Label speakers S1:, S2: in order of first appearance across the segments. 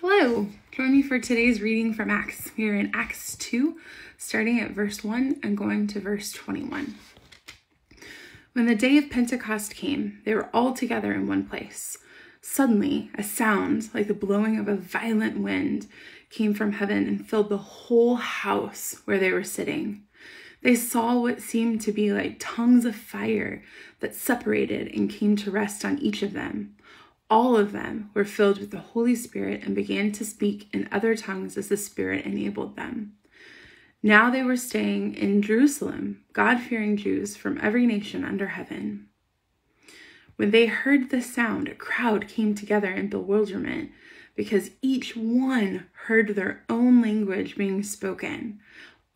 S1: Hello, join me for today's reading from Acts. We are in Acts 2, starting at verse 1 and going to verse 21. When the day of Pentecost came, they were all together in one place. Suddenly, a sound like the blowing of a violent wind came from heaven and filled the whole house where they were sitting. They saw what seemed to be like tongues of fire that separated and came to rest on each of them. All of them were filled with the Holy Spirit and began to speak in other tongues as the Spirit enabled them. Now they were staying in Jerusalem, God-fearing Jews from every nation under heaven. When they heard the sound, a crowd came together in bewilderment because each one heard their own language being spoken.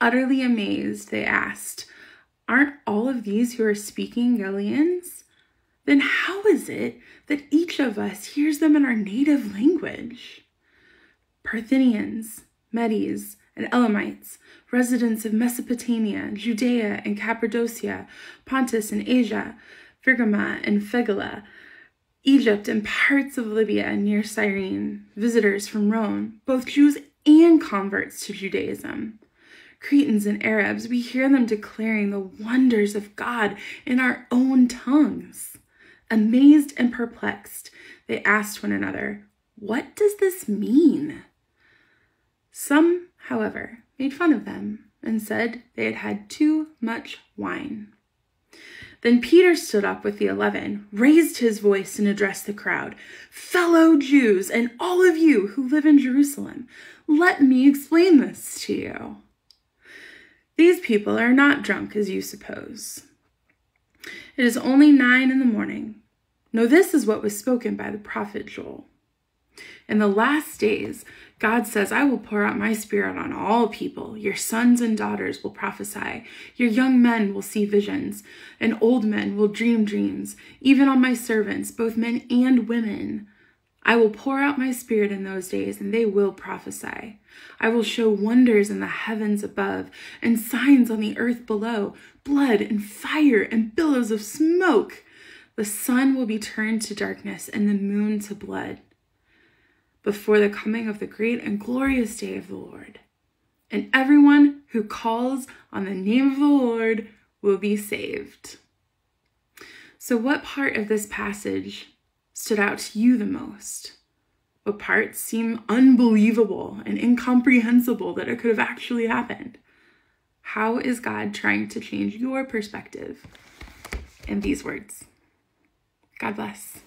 S1: Utterly amazed, they asked, "Aren't all of these who are speaking Galileans? Then how is it that each of us hears them in our native language?" Parthians, Medes, and Elamites, residents of Mesopotamia, Judea and Cappadocia, Pontus and Asia, Phrygia and Phyglia, Egypt and parts of Libya near Cyrene, visitors from Rome, both Jews and converts to Judaism. Cretans and Arabs, we hear them declaring the wonders of God in our own tongues. Amazed and perplexed, they asked one another, "What does this mean?" Some, however, made fun of them and said they had had too much wine. Then Peter stood up with the 11, raised his voice and addressed the crowd. "Fellow Jews and all of you who live in Jerusalem, let me explain this to you. These people are not drunk as you suppose. It is only 9 a.m. No, this is what was spoken by the prophet Joel. In the last days, God says, I will pour out my spirit on all people. Your sons and daughters will prophesy. Your young men will see visions, and old men will dream dreams, even on my servants, both men and women. I will pour out my spirit in those days, and they will prophesy. I will show wonders in the heavens above and signs on the earth below, blood and fire and billows of smoke. The sun will be turned to darkness and the moon to blood before the coming of the great and glorious day of the Lord. And everyone who calls on the name of the Lord will be saved." So what part of this passage stood out to you the most? What parts seem unbelievable and incomprehensible that it could have actually happened? How is God trying to change your perspective in these words? God bless.